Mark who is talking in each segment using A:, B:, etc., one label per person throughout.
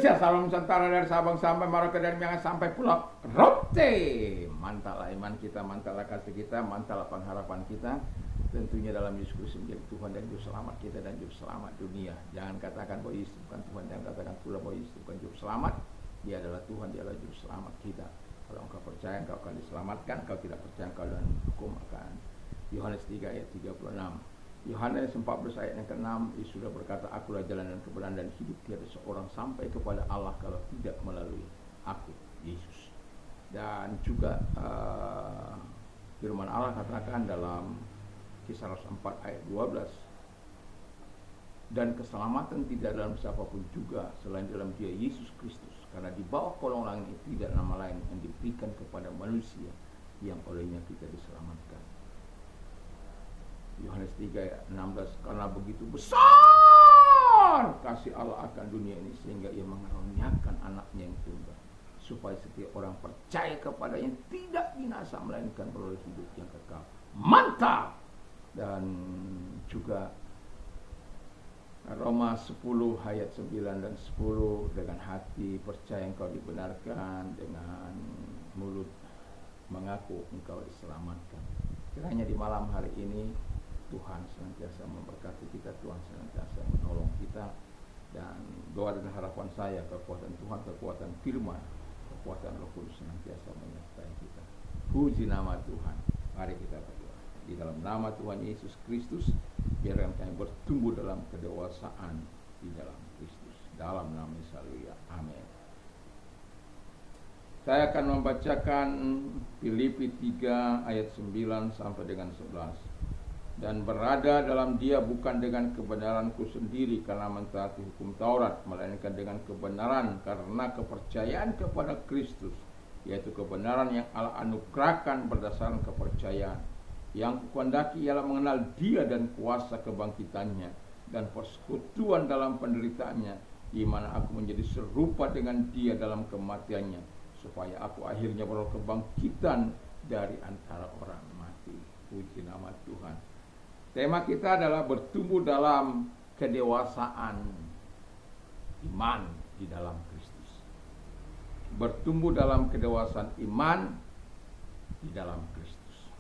A: Indonesia, Salam Nusantara dari Sabang sampai Merauke, dari Miangas sampai Pulau Rote. Mantaplah iman kita, mantaplah kasih kita, mantaplah pengharapan kita. Tentunya dalam Yesus Kristus menjadi Tuhan dan Juru Selamat kita dan Juru Selamat dunia. Jangan katakan bahwa Yesus bukan Tuhan, jangan katakan pula bahwa Yesus bukan Juru Selamat. Dia adalah Tuhan, dia adalah Juru Selamat kita. Kalau engkau percaya, engkau akan diselamatkan. Kalau tidak percaya, engkau dan hukum akan. Yohanes 3 ayat 36. Yohanes 14 ayat yang ke-6, Yesus sudah berkata, akulah jalan dan kebenaran dan hidup, tiada seorang sampai kepada Allah kalau tidak melalui aku, Yesus. Dan juga firman Allah katakan dalam Kisah 4 ayat 12, dan keselamatan tidak dalam siapapun juga selain dalam Dia Yesus Kristus, karena di bawah kolong langit itu tidak nama lain yang diberikan kepada manusia yang olehnya kita diselamatkan. Yohanes 3 ayat 16, karena begitu besar kasih Allah akan dunia ini sehingga Ia mengaruniakan anaknya yang tunggal, supaya setiap orang percaya kepadanya tidak binasa melainkan beroleh hidup yang kekal. Mantap. Dan juga Roma 10 ayat 9 dan 10, dengan hati percaya engkau dibenarkan, dengan mulut mengaku engkau diselamatkan. Kiranya di malam hari ini Tuhan senantiasa memberkati kita, Tuhan senantiasa menolong kita, dan doa dan harapan saya kekuatan Tuhan, kekuatan firman, kekuatan Roh Kudus senantiasa menyertai kita. Puji nama Tuhan. Mari kita berdoa. Di dalam nama Tuhan Yesus Kristus, biarkan kami bertumbuh dalam kedewasaan di dalam Kristus. Dalam nama Yesus, haleluya. Amin. Saya akan membacakan Filipi 3 ayat 9 sampai dengan 11. Dan berada dalam Dia bukan dengan kebenaranku sendiri karena mentaati hukum Taurat, melainkan dengan kebenaran karena kepercayaan kepada Kristus, yaitu kebenaran yang Allah anugerahkan berdasarkan kepercayaan. Yang kukehendaki ialah mengenal Dia dan kuasa kebangkitannya dan persekutuan dalam penderitaannya, di mana aku menjadi serupa dengan Dia dalam kematiannya, supaya aku akhirnya beroleh kebangkitan dari antara orang mati. Puji nama Tuhan. Tema kita adalah bertumbuh dalam kedewasaan iman di dalam Kristus. Bertumbuh dalam kedewasaan iman di dalam Kristus.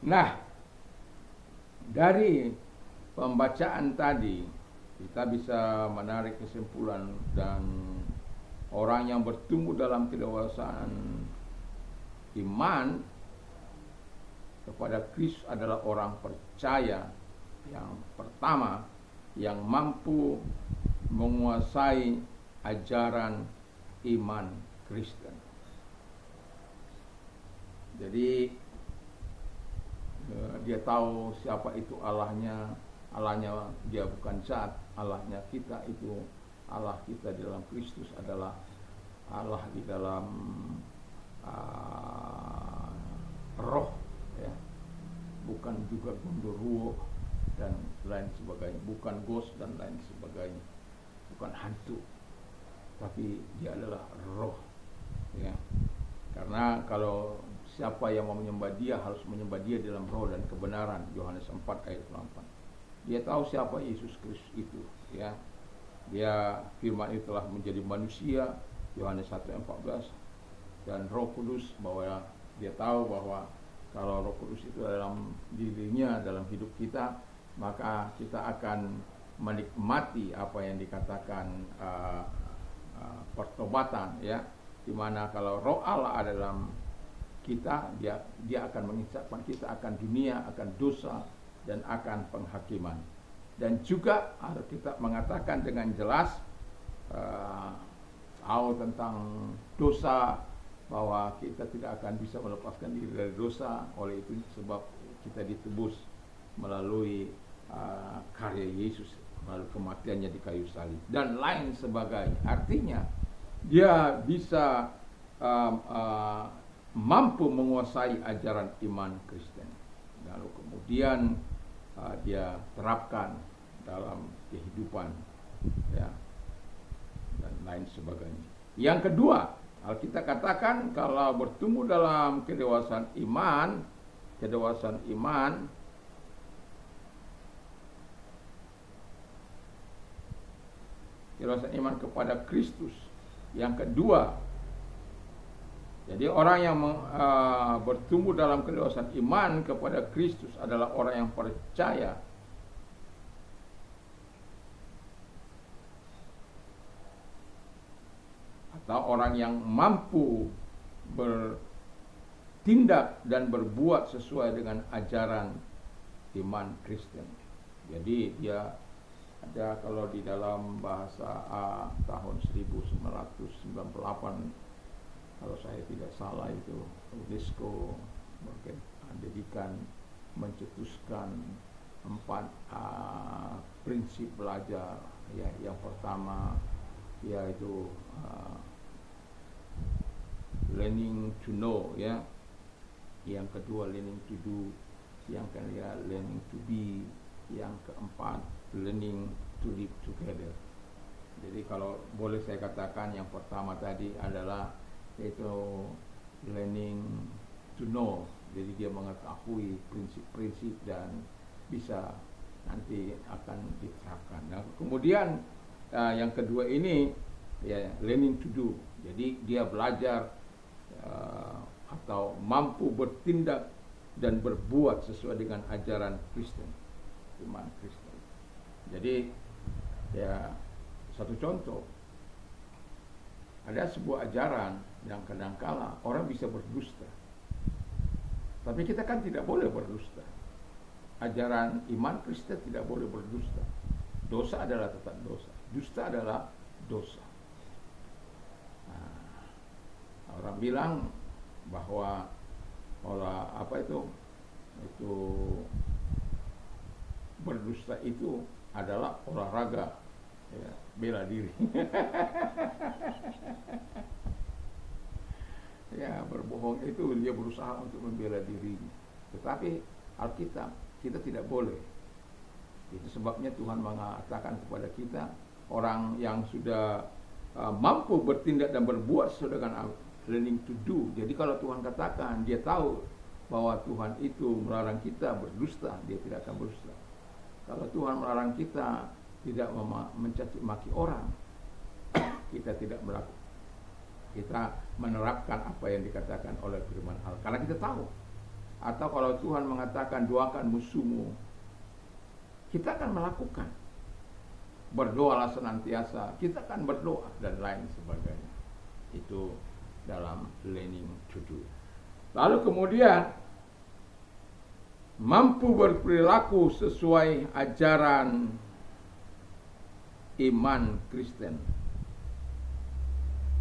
A: Nah, dari pembacaan tadi kita bisa menarik kesimpulan, dan orang yang bertumbuh dalam kedewasaan iman kepada Kristus adalah orang percaya yang pertama yang mampu menguasai ajaran iman Kristen. Jadi dia tahu siapa itu Allahnya. Allahnya dia bukan zat, Allahnya kita itu, Allah kita di dalam Kristus adalah Allah di dalam roh, ya. Bukan juga gundurwo dan lain sebagainya, bukan ghost dan lain sebagainya, bukan hantu, tapi dia adalah roh, ya. Karena kalau siapa yang mau menyembah Dia harus menyembah Dia dalam roh dan kebenaran. Yohanes 4 ayat 8. Dia tahu siapa Yesus Kristus itu, ya. Dia firman itu telah menjadi manusia, Yohanes 1 ayat 14. Dan Roh Kudus, bahwa dia tahu bahwa kalau Roh Kudus itu dalam dirinya, dalam hidup kita, maka kita akan menikmati apa yang dikatakan pertobatan, ya. Dimana kalau Roh Allah ada dalam kita, dia akan mengisapkan kita akan dunia, akan dosa, dan akan penghakiman. Dan juga Alkitab mengatakan dengan jelas tahu tentang dosa, bahwa kita tidak akan bisa melepaskan diri dari dosa. Oleh itu sebab kita ditebus melalui karya Yesus, melalui kematiannya di kayu salib dan lain sebagainya. Artinya dia bisa mampu menguasai ajaran iman Kristen, lalu kemudian dia terapkan dalam kehidupan, ya, dan lain sebagainya. Yang kedua, Alkitab katakan kalau bertumbuh dalam kedewasaan iman kelewasan iman kepada Kristus. Yang kedua, jadi orang yang bertumbuh dalam kelewasan iman kepada Kristus adalah orang yang percaya atau orang yang mampu bertindak dan berbuat sesuai dengan ajaran iman Kristen. Jadi dia ada, kalau di dalam bahasa tahun 1998, kalau saya tidak salah, itu UNESCO mencetuskan 4 prinsip belajar. Ya, yang pertama yaitu learning to know, ya. Yang kedua learning to do, yang ketiga learning to be, yang keempat learning to live together. Jadi kalau boleh saya katakan, yang pertama tadi adalah yaitu learning to know. Jadi dia mengetahui prinsip-prinsip dan bisa nanti akan diterapkan. Nah, kemudian yang kedua ini ya learning to do. Jadi dia belajar atau mampu bertindak dan berbuat sesuai dengan ajaran Kristen, iman Kristen. Jadi ya, satu contoh, ada sebuah ajaran yang kadangkala orang bisa berdusta, tapi kita kan tidak boleh berdusta. Ajaran iman Kristen tidak boleh berdusta. Dosa adalah tetap dosa, dusta adalah dosa. Orang bilang bahwa itu berdusta itu adalah olahraga, ya, bela diri. Ya, berbohong itu dia berusaha untuk membela dirinya. Tetapi Alkitab kita tidak boleh. Itu sebabnya Tuhan mengatakan kepada kita, orang yang sudah mampu bertindak dan berbuat sesuai dengan learning to do. Jadi kalau Tuhan katakan, dia tahu bahwa Tuhan itu melarang kita berdusta, dia tidak akan berdusta. Kalau Tuhan melarang kita tidak mencaci maki orang, kita tidak melakukan. Kita menerapkan apa yang dikatakan oleh firman Allah, karena kita tahu. Atau kalau Tuhan mengatakan doakan musuhmu, kita akan melakukan. Berdoalah senantiasa, kita akan berdoa dan lain sebagainya. Itu dalam learning to do. Lalu kemudian mampu berperilaku sesuai ajaran iman Kristen.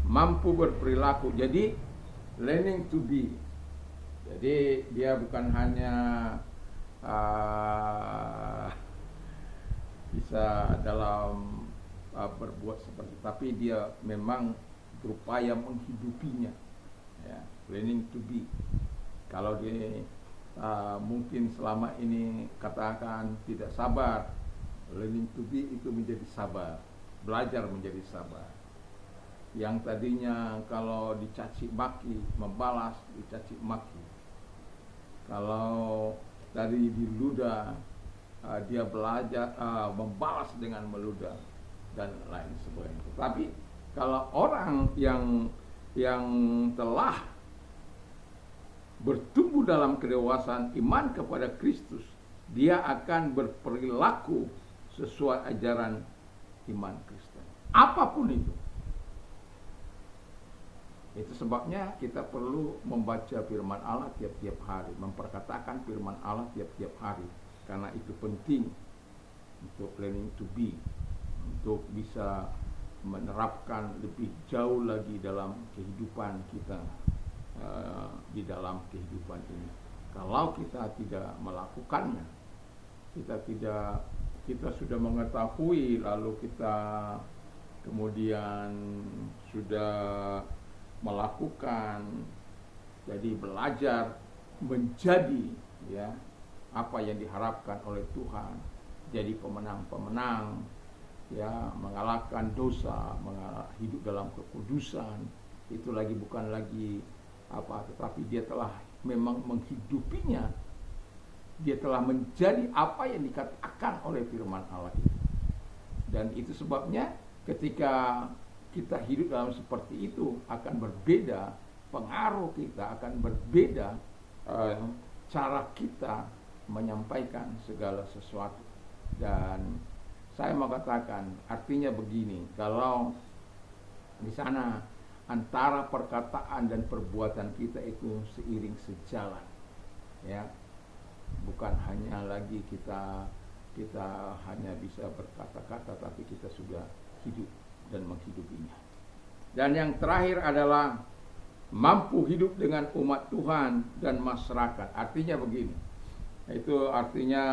A: Mampu berperilaku, jadi learning to be. Jadi dia bukan hanya bisa dalam berbuat seperti, tapi dia memang berupaya menghidupinya, ya, learning to be. Kalau dia mungkin selama ini katakan tidak sabar, learning to be itu menjadi sabar, belajar menjadi sabar. Yang tadinya kalau dicaci maki, membalas dicaci maki. Kalau tadi diludah, dia belajar membalas dengan meludah dan lain sebagainya. Tapi kalau orang yang telah bertumbuh dalam kedewasaan iman kepada Kristus, dia akan berperilaku sesuai ajaran iman Kristen. Apapun itu. Itu sebabnya kita perlu membaca firman Allah tiap-tiap hari, memperkatakan firman Allah tiap-tiap hari, karena itu penting untuk learning to be, untuk bisa menerapkan lebih jauh lagi dalam kehidupan kita, di dalam kehidupan ini. Kalau kita tidak melakukannya, kita sudah mengetahui, lalu kita kemudian sudah melakukan, jadi belajar menjadi, ya, apa yang diharapkan oleh Tuhan, jadi pemenang-pemenang, ya, mengalahkan dosa, hidup dalam kekudusan. Itu lagi bukan lagi apa, tetapi dia telah memang menghidupinya. Dia telah menjadi apa yang dikatakan oleh firman Allah itu. Dan itu sebabnya Ketika kita hidup dalam seperti itu akan berbeda, pengaruh kita akan berbeda, cara kita menyampaikan segala sesuatu. Dan saya mau katakan, artinya begini, kalau di sana antara perkataan dan perbuatan kita itu seiring sejalan, ya, bukan hanya lagi kita hanya bisa berkata-kata, tapi kita sudah hidup dan menghidupinya. Dan yang terakhir adalah mampu hidup dengan umat Tuhan dan masyarakat. Artinya begini, itu artinya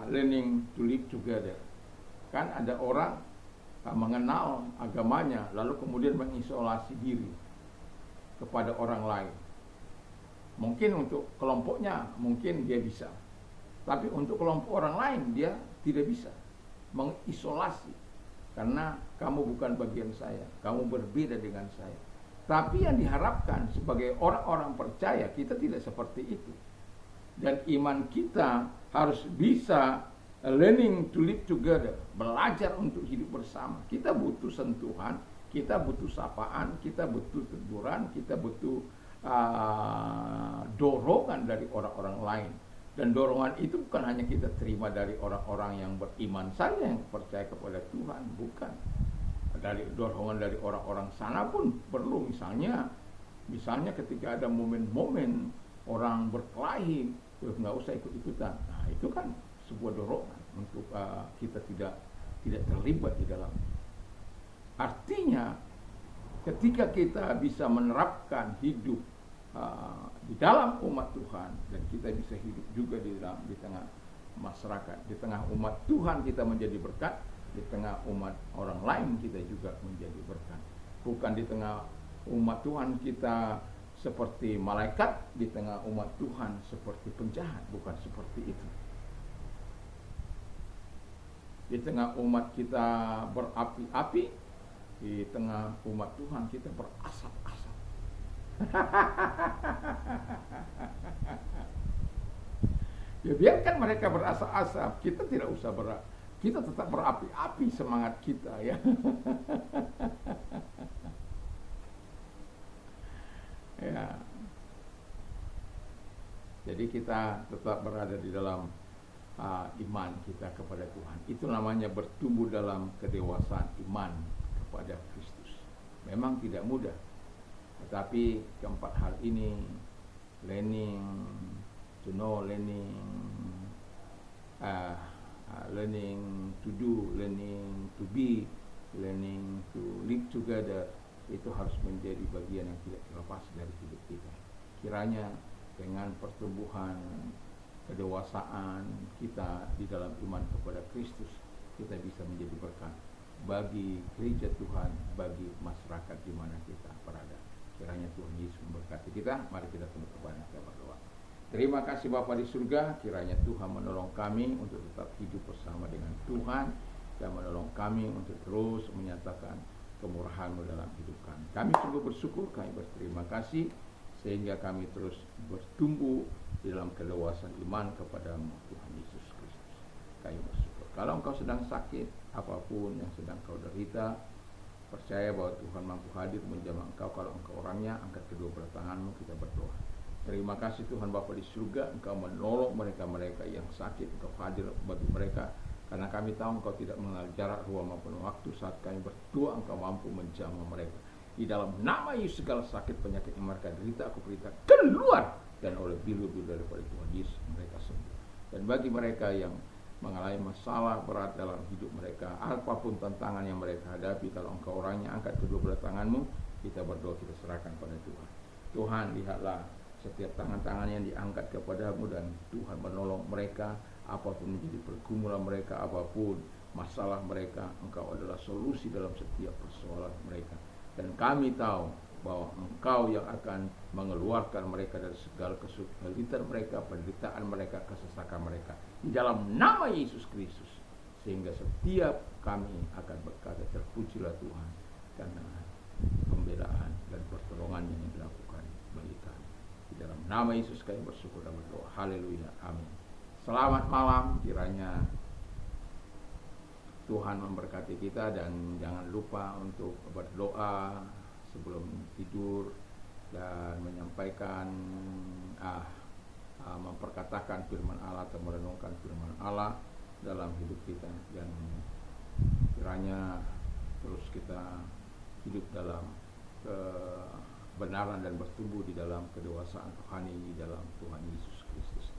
A: learning to live together. Kan ada orang mengenal agamanya lalu kemudian mengisolasi diri kepada orang lain. Mungkin untuk kelompoknya mungkin dia bisa, tapi untuk kelompok orang lain dia tidak bisa, mengisolasi. Karena kamu bukan bagian saya, kamu berbeda dengan saya. Tapi yang diharapkan sebagai orang-orang percaya, kita tidak seperti itu. Dan iman kita harus bisa learning to live together, belajar untuk hidup bersama. Kita butuh sentuhan, kita butuh sapaan, kita butuh teguran, kita butuh dorongan dari orang-orang lain. Dan dorongan itu bukan hanya kita terima dari orang-orang yang beriman saja, yang percaya kepada Tuhan, bukan. Dari dorongan dari orang-orang sana pun perlu. Misalnya ketika ada momen-momen orang berkelahi, nggak usah ikut-ikutan. Nah, itu kan sebuah dorongan untuk kita tidak terlibat di dalam. Artinya ketika kita bisa menerapkan hidup di dalam umat Tuhan, dan kita bisa hidup juga di tengah masyarakat, di tengah umat Tuhan kita menjadi berkat, di tengah umat orang lain kita juga menjadi berkat. Bukan di tengah umat Tuhan kita seperti malaikat, di tengah umat Tuhan seperti penjahat, bukan seperti itu. Di tengah umat kita berapi-api, di tengah umat Tuhan kita berasap-asap. Ya biarkan mereka berasap-asap, kita tidak usah kita tetap berapi-api semangat kita, ya. Ya. Jadi kita tetap berada di dalam iman kita kepada Tuhan. Itu namanya bertumbuh dalam kedewasaan iman kepada Kristus. Memang tidak mudah, tetapi keempat hal ini, learning to know, learning to do, learning to be, learning to live together, itu harus menjadi bagian yang tidak terlepas dari hidup kita. Kiranya dengan pertumbuhan kedewasaan kita di dalam iman kepada Kristus, kita bisa menjadi berkat bagi gereja Tuhan, bagi masyarakat di mana kita berada. Kiranya Tuhan Yesus memberkati kita. Mari kita tunduk kepada kita berdoa. Terima kasih Bapa di surga, kiranya Tuhan menolong kami untuk tetap hidup bersama dengan Tuhan, dan menolong kami untuk terus menyatakan kemurahan-Mu dalam hidup kami. Kami sungguh bersyukur, kami berterima kasih, sehingga kami terus bertumbuh di dalam kedewasaan iman kepada-Mu, Tuhan Yesus Kristus. Kami bersyukur. Kalau engkau sedang sakit, apapun yang sedang kau derita, percaya bahwa Tuhan mampu hadir menjamah engkau. Kalau engkau orangnya, angkat kedua belah tanganmu, kita berdoa. Terima kasih Tuhan Bapa di surga, engkau menolong mereka-mereka yang sakit, engkau hadir bagi mereka. Karena kami tahu engkau tidak mengenal jarak, ruang maupun waktu. Saat kami berdoa, engkau mampu menjamah mereka. Di dalam nama Yesus, segala sakit penyakit yang mereka derita, aku perintah keluar, dan oleh bilu-bilu daripada Tuhan Yesus mereka sembuh. Dan bagi mereka yang mengalami masalah berat dalam hidup mereka, apapun tantangan yang mereka hadapi, kalau engkau orangnya, angkat kedua belah tanganmu, kita berdoa, kita serahkan pada Tuhan. Tuhan, lihatlah setiap tangan-tangan yang diangkat kepada-Mu, dan Tuhan menolong mereka, apapun menjadi pergumulan mereka, apapun masalah mereka, engkau adalah solusi dalam setiap persoalan mereka. Dan kami tahu bahwa engkau yang akan mengeluarkan mereka dari segala kesulitan mereka, penderitaan mereka, kesesakan mereka, di dalam nama Yesus Kristus. Sehingga setiap kami akan berkata, terpujilah Tuhan, karena pembelaan dan pertolongan yang dilakukan bagi kami. Di dalam nama Yesus kami bersyukur dan berdoa. Haleluya. Amin. Selamat malam. Kiranya Tuhan memberkati kita, dan jangan lupa untuk berdoa sebelum tidur dan menyampaikan memperkatakan firman Allah atau merenungkan firman Allah dalam hidup kita, dan kiranya terus kita hidup dalam kebenaran dan bertumbuh di dalam kedewasaan rohani di dalam Tuhan Yesus Kristus.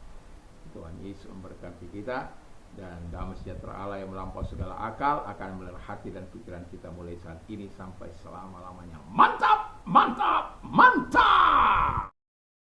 A: Tuhan Yesus memberkati kita, dan damai sejahtera Allah yang melampaui segala akal akan melera hati dan pikiran kita mulai saat ini sampai selama-lamanya. Mantap, mantap, mantap.